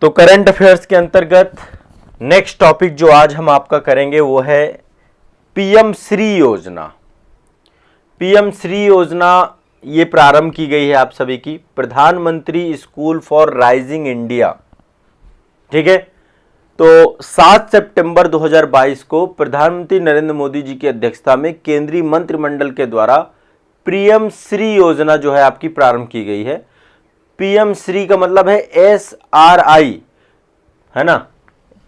तो current affairs के अंतर्गत नेक्स्ट टॉपिक जो आज हम आपका करेंगे वो है पीएम श्री योजना। पीएम श्री योजना ये प्रारंभ की गई है आप सभी की, प्रधानमंत्री स्कूल फॉर राइजिंग इंडिया। ठीक है, तो 7 सितंबर 2022 को प्रधानमंत्री नरेंद्र मोदी जी की अध्यक्षता में केंद्रीय मंत्रिमंडल के द्वारा पीएम श्री योजना जो है आपकी प्रारंभ की गई है। पीएम श्री का मतलब है SRI, है ना,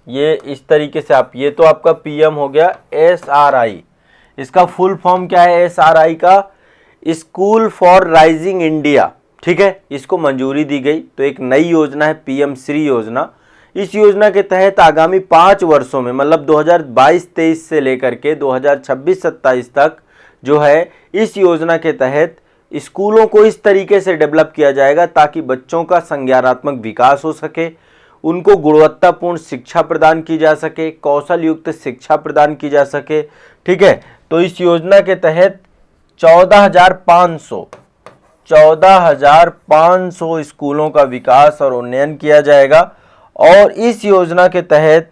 ये इस तरीके से आप, ये तो आपका पीएम हो गया, SRI इसका फुल फॉर्म क्या है? SRI का स्कूल फॉर राइजिंग इंडिया। ठीक है, इसको मंजूरी दी गई। तो एक नई योजना है पीएम श्री योजना। इस योजना के तहत आगामी 5 वर्षों में, मतलब 2022-23 से लेकर के 2026-27 तक जो है, इस योजना के तहत स्कूलों को इस तरीके से डेवलप किया जाएगा ताकि बच्चों का संज्ञानात्मक विकास हो सके, उनको गुणवत्तापूर्ण शिक्षा प्रदान की जा सके, कौशल युक्त शिक्षा प्रदान की जा सके। ठीक है, तो इस योजना के तहत 14,500 स्कूलों का विकास और उन्नयन किया जाएगा। और इस योजना के तहत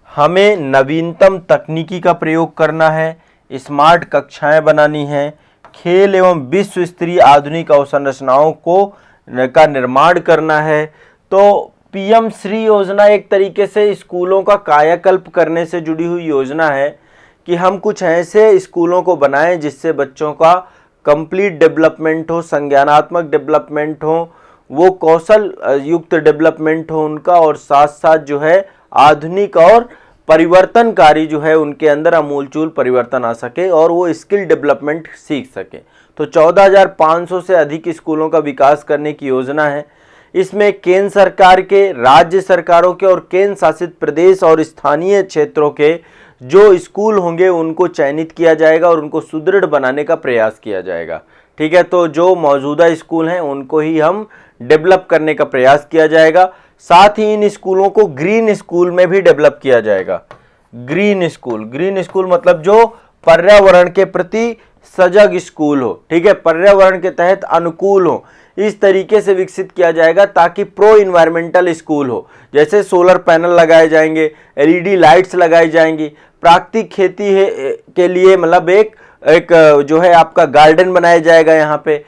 हमें नवीनतम तकनीकी का प्रयोग करना है, स्मार्ट कक्षाएं बनानी हैं, खेल एवं विश्व स्तरीय आधुनिक अवसंरचनाओं का निर्माण करना है। तो पीएम श्री योजना एक तरीके से स्कूलों का कायाकल्प करने से जुड़ी हुई योजना है कि हम कुछ ऐसे स्कूलों को बनाएं जिससे बच्चों का कंप्लीट डेवलपमेंट हो, संज्ञानात्मक डेवलपमेंट हो, वो कौशल युक्त डेवलपमेंट हो उनका, और साथ साथ जो है आधुनिक और परिवर्तनकारी जो है उनके अंदर आमूलचूल परिवर्तन आ सके और वो स्किल डेवलपमेंट सीख सके। तो 14,500 से अधिक स्कूलों का विकास करने की योजना है। इसमें केंद्र सरकार के, राज्य सरकारों के और केंद्र शासित प्रदेश और स्थानीय क्षेत्रों के जो स्कूल होंगे उनको चयनित किया जाएगा और उनको सुदृढ़ बनाने का प्रयास किया जाएगा। ठीक है, तो जो मौजूदा स्कूल हैं उनको ही हम डेवलप करने का प्रयास किया जाएगा। साथ ही इन स्कूलों को ग्रीन स्कूल में भी डेवलप किया जाएगा। ग्रीन स्कूल मतलब जो पर्यावरण के प्रति सजग स्कूल हो। ठीक है, पर्यावरण के तहत अनुकूल हो, इस तरीके से विकसित किया जाएगा ताकि प्रो इन्वायरमेंटल स्कूल हो। जैसे सोलर पैनल लगाए जाएंगे, LED लाइट्स लगाई जाएंगी, प्राकृतिक खेती के लिए मतलब एक जो है आपका गार्डन बनाया जाएगा। यहाँ पे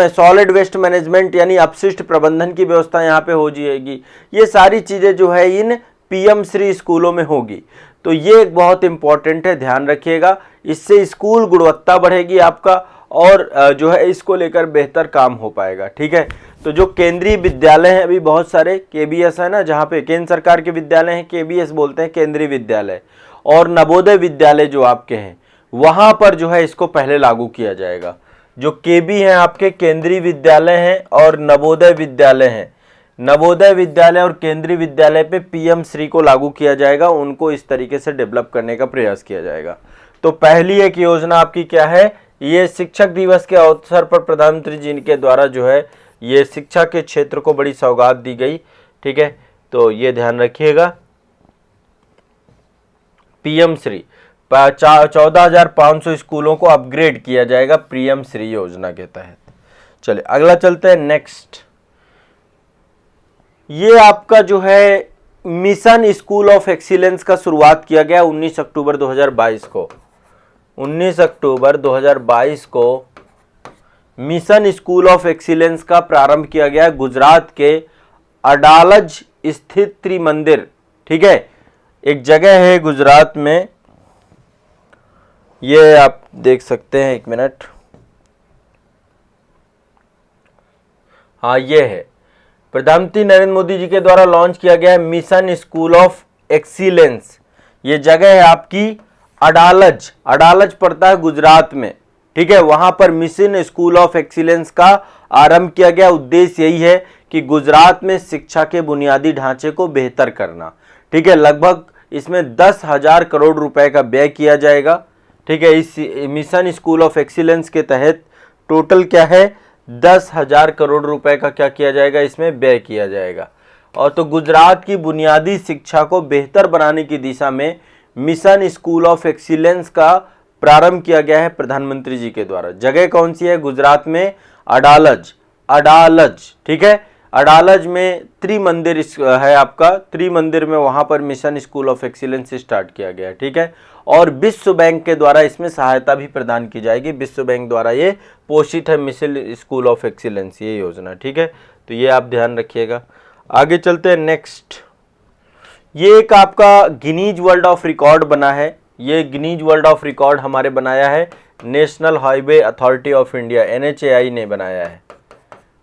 सॉलिड वेस्ट मैनेजमेंट यानी अपशिष्ट प्रबंधन की व्यवस्था यहाँ पे हो जाएगी। ये सारी चीज़ें जो है इन पीएम श्री स्कूलों में होगी। तो ये एक बहुत इंपॉर्टेंट है, ध्यान रखिएगा। इससे स्कूल गुणवत्ता बढ़ेगी आपका और जो है इसको लेकर बेहतर काम हो पाएगा। ठीक है, तो जो केंद्रीय विद्यालय हैं, अभी बहुत सारे KBS है ना, जहाँ पे केंद्र सरकार के विद्यालय हैं, KBS बोलते हैं, केंद्रीय विद्यालय, और नवोदय विद्यालय जो आपके हैं वहाँ पर जो है इसको पहले लागू किया जाएगा। जो KB हैं आपके केंद्रीय विद्यालय हैं और नवोदय विद्यालय हैं, नवोदय विद्यालय और केंद्रीय विद्यालय पे पीएम श्री को लागू किया जाएगा, उनको इस तरीके से डेवलप करने का प्रयास किया जाएगा। तो पहली एक योजना आपकी क्या है? ये शिक्षक दिवस के अवसर पर प्रधानमंत्री जी के द्वारा जो है ये शिक्षा के क्षेत्र को बड़ी सौगात दी गई। ठीक है, तो ये ध्यान रखिएगा। पीएम श्री 14,500 स्कूलों को अपग्रेड किया जाएगा पीएम श्री योजना के तहत। चलिए अगला चलते हैं नेक्स्ट। ये आपका जो है मिशन स्कूल ऑफ एक्सीलेंस का शुरुआत किया गया 19 अक्टूबर 2022 को। 19 अक्टूबर 2022 को मिशन स्कूल ऑफ एक्सीलेंस का प्रारंभ किया गया गुजरात के अडालज स्थित त्रिमंदिर। ठीक है, एक जगह है गुजरात में, ये आप देख सकते हैं, एक मिनट, हाँ ये है, प्रधानमंत्री नरेंद्र मोदी जी के द्वारा लॉन्च किया गया है मिशन स्कूल ऑफ एक्सीलेंस। ये जगह है आपकी अडालज पड़ता है गुजरात में। ठीक है, वहां पर मिशन स्कूल ऑफ एक्सीलेंस का आरंभ किया गया। उद्देश्य यही है कि गुजरात में शिक्षा के बुनियादी ढांचे को बेहतर करना। ठीक है, लगभग इसमें 10,000 करोड़ रुपए का व्यय किया जाएगा। ठीक है, इस मिशन स्कूल ऑफ एक्सीलेंस के तहत टोटल क्या है, 10,000 करोड़ रुपए का क्या किया जाएगा, इसमें व्यय किया जाएगा। और तो गुजरात की बुनियादी शिक्षा को बेहतर बनाने की दिशा में मिशन स्कूल ऑफ एक्सीलेंस का प्रारंभ किया गया है प्रधानमंत्री जी के द्वारा। जगह कौन सी है? गुजरात में अडालज। ठीक है, अडालज में त्रिमंदिर है आपका, त्रिमंदिर में वहाँ पर mission school of excellence start किया गया है, ठीक है। और विश्व बैंक के द्वारा इसमें सहायता भी प्रदान की जाएगी, विश्व बैंक द्वारा ये पोषित है मिशन स्कूल ऑफ एक्सीलेंस ये योजना, ठीक है। तो ये आप ध्यान रखिएगा। आगे चलते हैं नेक्स्ट। ये एक आपका गिनीज वर्ल्ड ऑफ रिकॉर्ड बना है, ये गिनीज वर्ल्ड ऑफ रिकॉर्ड हमारे बनाया है national highway authority of India NHAI ने बनाया है,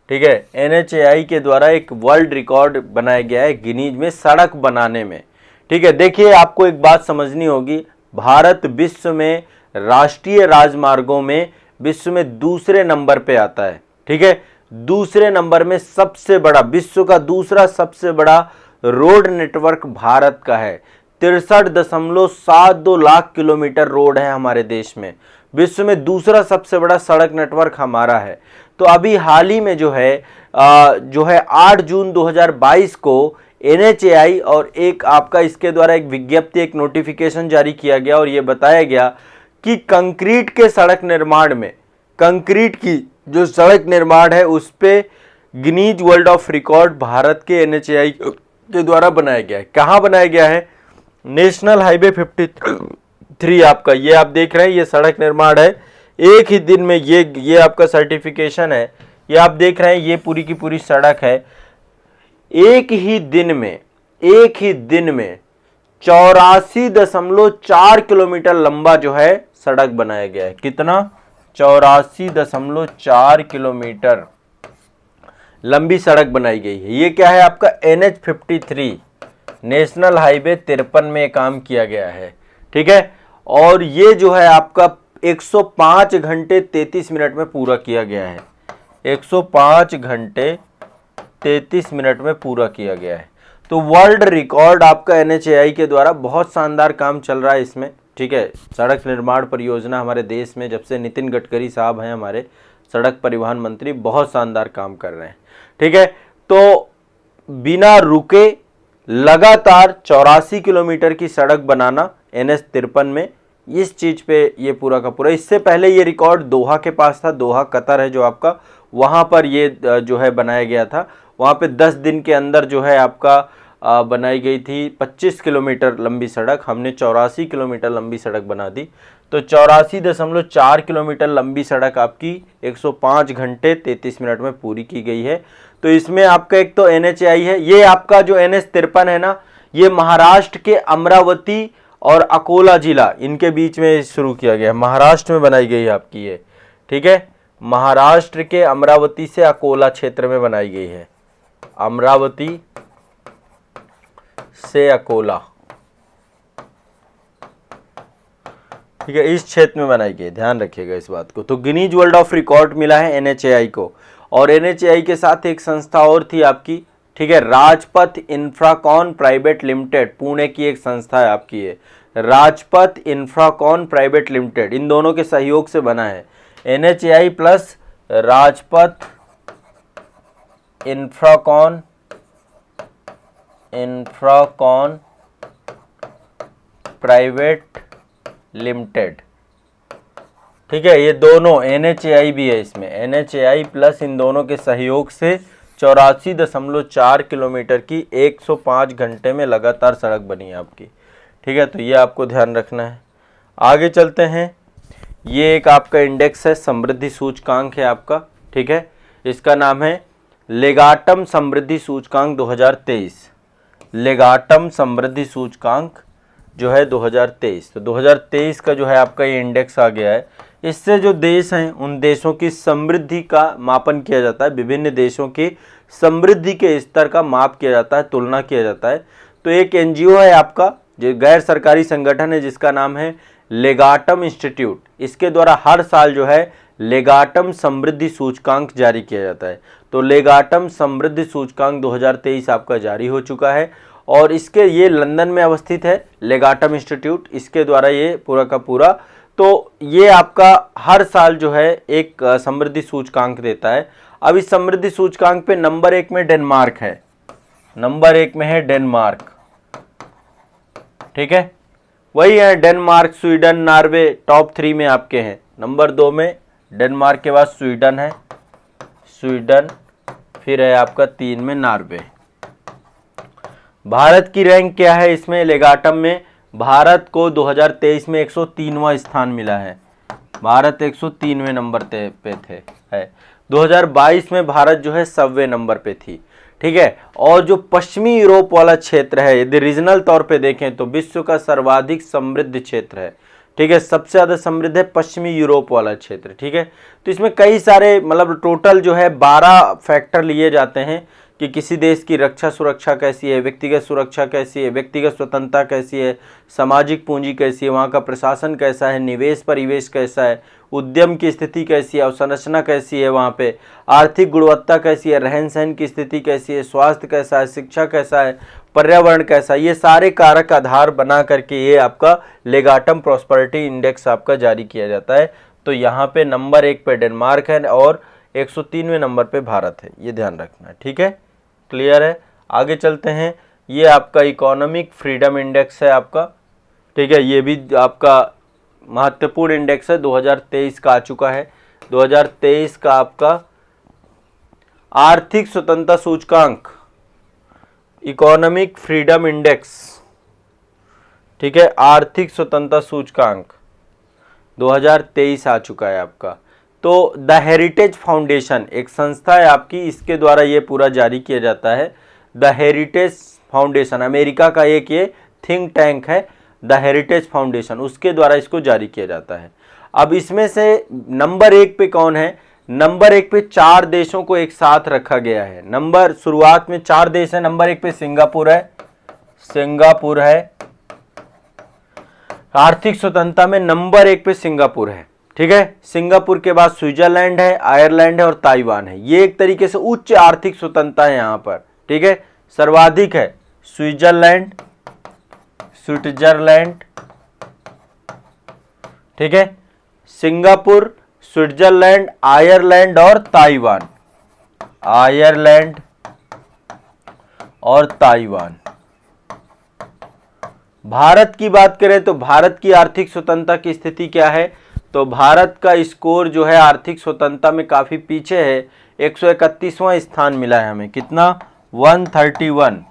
ठीक है। NHAI के द्वारा एक वर्ल्ड रिकॉर्ड बनाया गया है गिनीज में सड़क बनाने में, ठीक है। देखिए आपको एक बात समझनी होगी, भारत विश्व में राष्ट्रीय राजमार्गों में विश्व में दूसरे नंबर पे आता है, ठीक है। दूसरे नंबर में सबसे बड़ा, विश्व का दूसरा सबसे बड़ा रोड नेटवर्क भारत का है। 63.72 लाख किलोमीटर रोड है हमारे देश में, विश्व में दूसरा सबसे बड़ा सड़क नेटवर्क हमारा है। तो अभी हाल ही में जो है 8 जून 2022 को NHAI और एक आपका इसके द्वारा एक विज्ञप्ति, एक नोटिफिकेशन जारी किया गया और ये बताया गया कि कंक्रीट के सड़क निर्माण में, कंक्रीट की जो सड़क निर्माण है उस पे Guinness world of record Bharat के NHAI के द्वारा बनाया गया है। कहाँ बनाया गया है? नेशनल हाईवे 53 आपका, ये आप देख रहे हैं ये सड़क निर्माण है। एक ही दिन में ये आपका सर्टिफिकेशन है, ये आप देख रहे हैं ये पूरी की पूरी सड़क है। एक ही दिन में 84.4 किलोमीटर लंबा जो है सड़क बनाया गया है। कितना? 84.4 किलोमीटर लंबी सड़क बनाई गई है। ये क्या है आपका? NH53 नेशनल हाईवे 53 में काम किया गया है, ठीक है। और ये जो है आपका 105 घंटे 33 मिनट में पूरा किया गया है, 105 घंटे 33 मिनट में पूरा किया गया है। तो वर्ल्ड रिकॉर्ड आपका NHAI के द्वारा बहुत शानदार काम चल रहा है इसमें, ठीक है। सड़क निर्माण परियोजना हमारे देश में जब से नितिन गडकरी साहब हैं हमारे सड़क परिवहन मंत्री, बहुत शानदार काम कर रहे हैं, ठीक है। तो बिना रुके लगातार 84 किलोमीटर की सड़क बनाना NH53 में, इस चीज पे ये पूरा का पूरा। इससे पहले ये रिकॉर्ड दोहा के पास था, दोहा कतर है जो आपका, वहां पर ये जो है बनाया गया था। वहां पे 10 दिन के अंदर जो है आपका बनाई गई थी 25 किलोमीटर लंबी सड़क, हमने 84 किलोमीटर लंबी सड़क बना दी। तो 84.4 किलोमीटर लंबी सड़क आपकी 105 घंटे 33 मिनट में पूरी की गई है। तो इसमें आपका एक तो NHAI है, ये आपका जो NH53 है ना, ये महाराष्ट्र के अमरावती और अकोला जिला इनके बीच में शुरू किया गया है, महाराष्ट्र में बनाई गई है आपकी ये, ठीक है। महाराष्ट्र के अमरावती से अकोला क्षेत्र में बनाई गई है, अमरावती से अकोला, ठीक है, इस क्षेत्र में बनाई गई, ध्यान रखिएगा इस बात को। तो गिनीज वर्ल्ड ऑफ रिकॉर्ड मिला है NHAI को। और NHAI के साथ एक संस्था और थी आपकी, ठीक है, Rajpath Infracon private limited, Pune की एक संस्था है आपकी ये, राजपथ इंफ्राकॉन प्राइवेट लिमिटेड, इन दोनों के सहयोग से बना है NHAI plus Rajpath Infracon private limited, ठीक है। ये दोनों NHAI भी है इसमें, NHAI प्लस इन दोनों के सहयोग से 84.4 किलोमीटर की 105 घंटे में लगातार सड़क बनी है आपकी, ठीक है। तो ये आपको ध्यान रखना है। आगे चलते हैं। ये एक आपका इंडेक्स है, समृद्धि सूचकांक है आपका, ठीक है। इसका नाम है लेगाटम समृद्धि सूचकांक 2023, लेगाटम समृद्धि सूचकांक जो है 2023। तो 2023 का जो है आपका ये इंडेक्स आ गया है। इससे जो देश हैं उन देशों की समृद्धि का मापन किया जाता है, विभिन्न देशों की समृद्धि के स्तर का माप किया जाता है, तुलना किया जाता है। तो एक NGO है आपका, जो गैर सरकारी संगठन है, जिसका नाम है लेगाटम इंस्टीट्यूट। इसके द्वारा हर साल जो है लेगाटम समृद्धि सूचकांक जारी किया जाता है। तो लेगाटम समृद्धि सूचकांक 2023 आपका जारी हो चुका है और इसके ये लंदन में अवस्थित है लेगाटम इंस्टीट्यूट, इसके द्वारा ये पूरा का पूरा। तो ये आपका हर साल जो है एक समृद्धि सूचकांक देता है। अब इस समृद्धि सूचकांक पे नंबर 1 में डेनमार्क है, नंबर 1 में है डेनमार्क, ठीक है, वही है डेनमार्क, स्वीडन, नॉर्वे टॉप 3 में आपके हैं। नंबर 2 में डेनमार्क के बाद स्वीडन है, स्वीडन, फिर है आपका 3 में नॉर्वे। भारत की रैंक क्या है इसमें लेगाटम में? भारत को 2023 में 103वां स्थान मिला है। भारत 103वें नंबर पे थे है। 2022 में भारत जो है 100वें नंबर पे थी। ठीक है, और जो पश्चिमी यूरोप वाला क्षेत्र है, यदि रीजनल तौर पे देखें तो विश्व का सर्वाधिक समृद्ध क्षेत्र है। ठीक है, सबसे ज़्यादा समृद्ध है पश्चिमी यूरोप वाला क्षेत्र। ठीक है, तो इसमें कई सारे मतलब टोटल जो है 12 फैक्टर लिए जाते हैं कि किसी देश की रक्षा सुरक्षा कैसी है, व्यक्तिगत सुरक्षा कैसी है, व्यक्तिगत स्वतंत्रता कैसी है, सामाजिक पूंजी कैसी है, वहाँ का प्रशासन कैसा है, निवेश परिवेश कैसा है, उद्यम की स्थिति कैसी है, अवसंरचना कैसी है, वहाँ पे आर्थिक गुणवत्ता कैसी है, रहन सहन की स्थिति कैसी है, स्वास्थ्य कैसा है, शिक्षा कैसा है, पर्यावरण कैसा है, ये सारे कारक आधार बना करके ये आपका लेगाटम प्रॉस्पेरिटी इंडेक्स आपका जारी किया जाता है। तो यहाँ पे नंबर 1 पे डेनमार्क है और 103वें नंबर पे भारत है, ये ध्यान रखना है। ठीक है, क्लियर है। आगे चलते हैं, ये आपका इकोनॉमिक फ्रीडम इंडेक्स है आपका। ठीक है, ये भी आपका महत्वपूर्ण इंडेक्स है, 2023 का आ चुका है। 2023 का आपका आर्थिक स्वतंत्रता सूचकांक, इकोनॉमिक फ्रीडम इंडेक्स। ठीक है, आर्थिक स्वतंत्रता सूचकांक 2023 आ चुका है आपका। तो द हेरिटेज फाउंडेशन एक संस्था है आपकी, इसके द्वारा ये पूरा जारी किया जाता है। द हेरिटेज फाउंडेशन अमेरिका का एक ये थिंक टैंक है, द हेरिटेज फाउंडेशन, उसके द्वारा इसको जारी किया जाता है। अब इसमें से नंबर 1 पे कौन है? नंबर 1 पे 4 देशों को एक साथ रखा गया है। नंबर शुरुआत में 4 देश है। नंबर 1 पे सिंगापुर है, सिंगापुर है आर्थिक स्वतंत्रता में नंबर 1 पे सिंगापुर है। ठीक है, सिंगापुर के बाद स्विट्जरलैंड है, आयरलैंड है और ताइवान है। ये एक तरीके से उच्च आर्थिक स्वतंत्रता है यहाँ पर। ठीक है, सर्वाधिक है स्विट्जरलैंड, ठीक है, सिंगापुर, स्विट्जरलैंड, आयरलैंड और ताइवान, आयरलैंड और ताइवान। भारत की बात करें तो भारत की आर्थिक स्वतंत्रता की स्थिति क्या है? तो भारत का स्कोर जो है आर्थिक स्वतंत्रता में काफ़ी पीछे है, 131वां स्थान मिला है हमें। कितना? 131।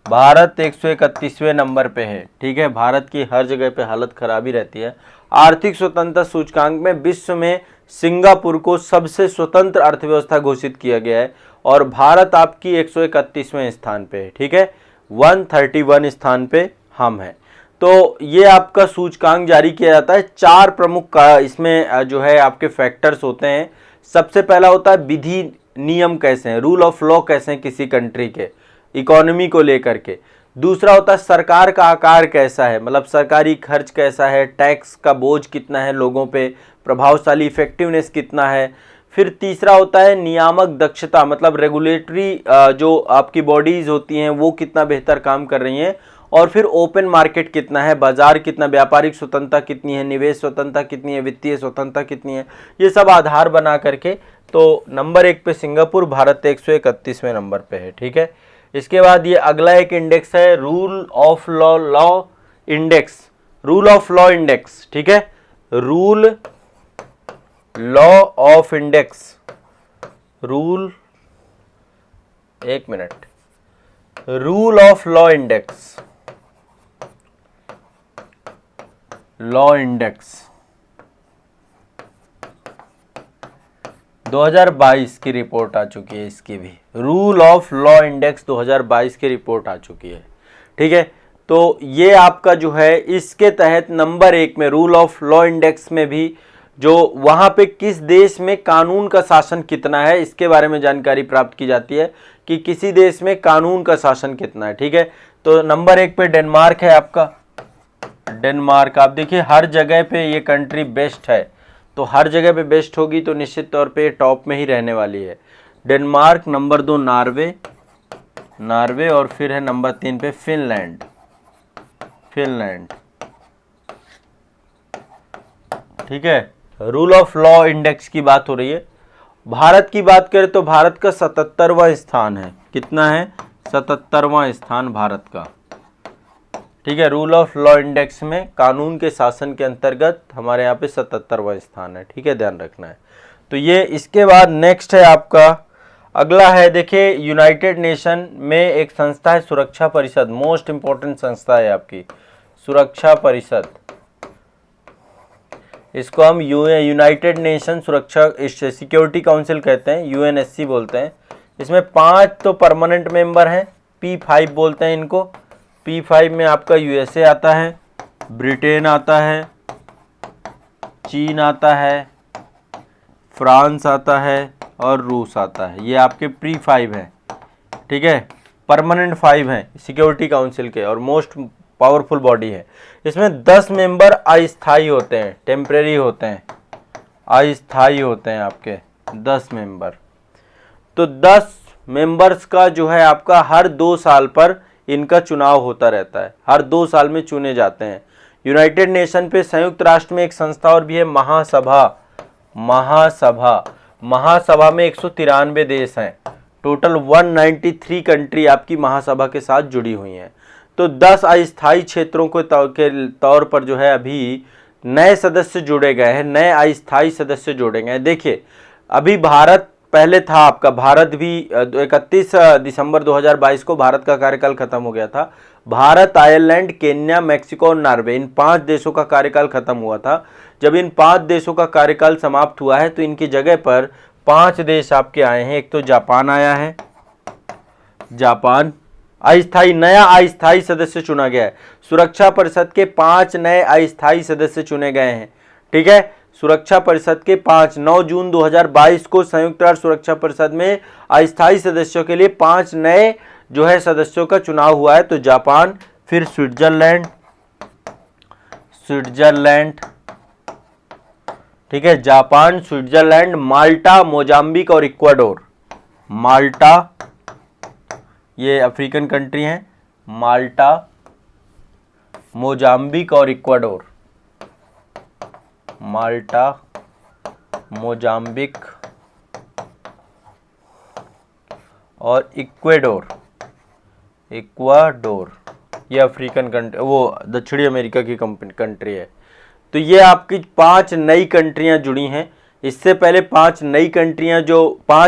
भारत 131वें नंबर पे है। ठीक है, भारत की हर जगह पे हालत खराब ही रहती है। आर्थिक स्वतंत्रता सूचकांक में विश्व में सिंगापुर को सबसे स्वतंत्र अर्थव्यवस्था घोषित किया गया है और भारत आपकी 131वें स्थान पे है। ठीक है, 131 स्थान पे हम हैं। तो ये आपका सूचकांक जारी किया जाता है। 4 प्रमुख इसमें जो है आपके फैक्टर्स होते हैं। सबसे पहला होता है विधि नियम कैसे हैं, रूल ऑफ लॉ कैसे हैं किसी कंट्री के इकोनॉमी को लेकर के। दूसरा होता है सरकार का आकार कैसा है, मतलब सरकारी खर्च कैसा है, टैक्स का बोझ कितना है लोगों पे, प्रभावशाली इफेक्टिवनेस कितना है। फिर तीसरा होता है नियामक दक्षता, मतलब रेगुलेटरी जो आपकी बॉडीज होती हैं वो कितना बेहतर काम कर रही हैं। और फिर ओपन मार्केट कितना है, बाजार कितना, व्यापारिक स्वतंत्रता कितनी है, निवेश स्वतंत्रता कितनी है, वित्तीय स्वतंत्रता कितनी है, ये सब आधार बना करके। तो नंबर 1 पे सिंगापुर, भारत 131वें नंबर पे है। ठीक है, इसके बाद ये अगला एक इंडेक्स है rule of law index, rule of law index. ठीक है, rule law of index, rule, एक minute, rule of law index, law index 2022 की रिपोर्ट आ चुकी है। इसकी भी रूल ऑफ लॉ इंडेक्स 2022 की रिपोर्ट आ चुकी है। ठीक है, तो ये आपका जो है इसके तहत नंबर 1 में रूल ऑफ लॉ इंडेक्स में भी जो वहाँ पे किस देश में कानून का शासन कितना है इसके बारे में जानकारी प्राप्त की जाती है कि किसी देश में कानून का शासन कितना है। ठीक है, तो नंबर 1 पे डेनमार्क है आपका। डेनमार्क, आप देखिए हर जगह पे ये कंट्री बेस्ट है, तो हर जगह पे बेस्ट होगी तो निश्चित तौर पे टॉप में ही रहने वाली है। डेनमार्क, नंबर 2 नॉर्वे, नॉर्वे और फिर है नंबर 3 पे फिनलैंड, फिनलैंड। ठीक है, रूल ऑफ लॉ इंडेक्स की बात हो रही है। भारत की बात करें तो भारत का 77वां स्थान है। कितना है? 77वां स्थान भारत का। ठीक है, रूल ऑफ लॉ इंडेक्स में कानून के शासन के अंतर्गत हमारे यहाँ पे 77वां स्थान है। ठीक है, ध्यान रखना है। तो ये इसके बाद नेक्स्ट है आपका अगला है देखिए, यूनाइटेड नेशन में एक संस्था है सुरक्षा परिषद, मोस्ट इंपॉर्टेंट संस्था है आपकी सुरक्षा परिषद। इसको हम यूनाइटेड नेशन सुरक्षा सिक्योरिटी काउंसिल कहते हैं, यूएनएससी बोलते हैं। इसमें 5 तो परमानेंट मेंबर हैं, P5 बोलते हैं इनको। P5 में आपका यूएसए आता है, ब्रिटेन आता है, चीन आता है, फ्रांस आता है और रूस आता है। ये आपके P5 हैं, ठीक है, परमानेंट 5 हैं सिक्योरिटी काउंसिल के और मोस्ट पावरफुल बॉडी है। इसमें 10 मेंबर अस्थायी होते हैं, टेम्परेरी होते हैं, अस्थायी होते हैं आपके 10 मेंबर। तो 10 मेंबर्स का जो है आपका हर 2 साल पर इनका चुनाव होता रहता है, हर 2 साल में चुने जाते हैं। यूनाइटेड नेशन पे संयुक्त राष्ट्र में एक संस्था और भी है, महासभा। महासभा में 193 देश हैं, टोटल 193 कंट्री आपकी महासभा के साथ जुड़ी हुई हैं। तो 10 अस्थायी क्षेत्रों के तौर पर जो है अभी नए सदस्य जुड़े गए हैं, नए अस्थायी सदस्य जोड़े गए हैं। देखिए अभी भारत पहले था आपका, भारत भी 31 दिसंबर 2022 को भारत का कार्यकाल खत्म हो गया था। भारत, आयरलैंड, केन्या, मैक्सिको और नॉर्वे, इन 5 देशों का कार्यकाल खत्म हुआ था। जब इन 5 देशों का कार्यकाल समाप्त हुआ है तो इनकी जगह पर 5 देश आपके आए हैं। एक तो जापान आया है, जापान नया अस्थायी सदस्य चुना गया है। सुरक्षा परिषद के 5 नए अस्थायी सदस्य चुने गए हैं, ठीक है। सुरक्षा परिषद के 9 जून 2022 को संयुक्त राष्ट्र सुरक्षा परिषद में अस्थायी सदस्यों के लिए 5 नए जो है सदस्यों का चुनाव हुआ है। तो जापान, फिर स्विट्जरलैंड, ठीक है, जापान, स्विट्जरलैंड, माल्टा, मोजाम्बिक और इक्वाडोर। माल्टा ये अफ्रीकन कंट्री हैं, माल्टा, मोजाम्बिक और इक्वाडोर। माल्टा, मोजाम्बिक और इक्वाडोर। ये अफ्रीकन कंट्री, वो दक्षिणी अमेरिका की कंट्री है। तो ये आपकी 5 नई कंट्रियां जुड़ी हैं। इससे पहले 5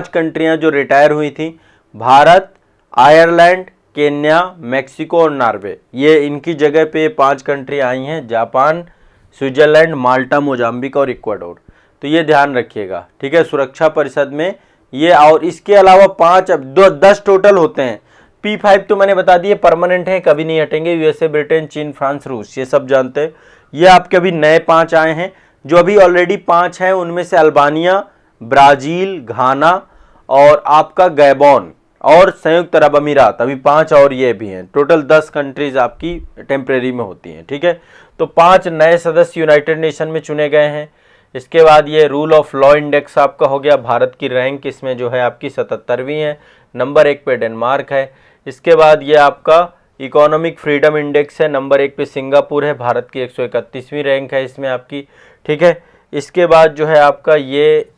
कंट्रियां जो रिटायर हुई थी, भारत, आयरलैंड, केन्या, मैक्सिको और नॉर्वे, ये इनकी जगह पे 5 कंट्री आई हैं, जापान, स्विट्जरलैंड, माल्टा, मोजाम्बिक और इक्वाडोर। तो ये ध्यान रखिएगा, ठीक है, सुरक्षा परिषद में ये। और इसके अलावा 10 टोटल होते हैं। P5 तो मैंने बता दिए परमानेंट है, कभी नहीं हटेंगे, यूएसए, ब्रिटेन, चीन, फ्रांस, रूस, ये सब जानते हैं। ये आपके अभी नए 5 आए हैं। जो अभी ऑलरेडी 5 हैं उनमें से अल्बानिया, ब्राजील, घाना और आपका गैबोन और संयुक्त अरब अमीरात, अभी 5 और ये भी हैं। टोटल 10 कंट्रीज आपकी टेम्परेरी में होती हैं, ठीक है। तो 5 नए सदस्य यूनाइटेड नेशन में चुने गए हैं। इसके बाद ये रूल ऑफ लॉ इंडेक्स आपका हो गया। भारत की रैंक इसमें जो है आपकी 77वीं है, नंबर 1 पे डेनमार्क है। इसके बाद ये आपका इकोनॉमिक फ्रीडम इंडेक्स है, नंबर 1 पे सिंगापुर है, भारत की 131वीं रैंक है इसमें आपकी, ठीक है। इसके बाद जो है आपका ये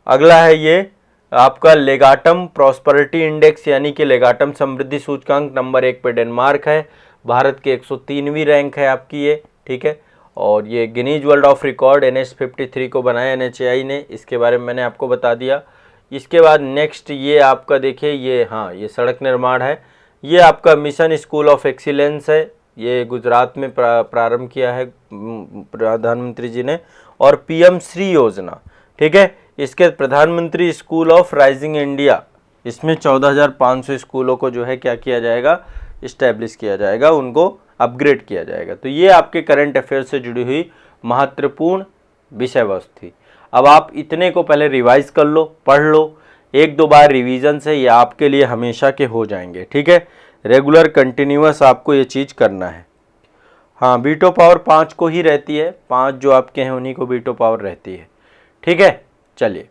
अगला है, ये आपका लेगाटम प्रॉस्पेरिटी इंडेक्स यानी कि लेगाटम समृद्धि सूचकांक, नंबर 1 पे डेनमार्क है, भारत की 103वीं रैंक है आपकी ये, ठीक है। और ये Guinness world of record NH53 को बनाया NHAI ने, इसके बारे में मैंने आपको बता दिया। इसके बाद नेक्स्ट ये आपका देखिए, ये हाँ, ये सड़क निर्माण है। ये आपका मिशन स्कूल ऑफ एक्सीलेंस है, ये गुजरात में प्रारंभ किया है प्रधानमंत्री जी ने। और PM श्री योजना, ठीक है, इसके प्रधानमंत्री स्कूल ऑफ राइजिंग इंडिया, इसमें 14,500 स्कूलों को जो है क्या किया जाएगा, इस्टेब्लिश किया जाएगा, उनको अपग्रेड किया जाएगा। तो ये आपके करंट अफेयर से जुड़ी हुई महत्वपूर्ण विषय वस्तु थी। अब आप इतने को पहले रिवाइज कर लो, पढ़ लो, 1-2 बार रिवीजन से ये आपके लिए हमेशा के हो जाएंगे, ठीक है। रेगुलर कंटिन्यूअस आपको ये चीज़ करना है। हाँ, वीटो पावर 5 को ही रहती है, 5 जो आपके हैं उन्हीं को वीटो पावर रहती है, ठीक है। चलिए।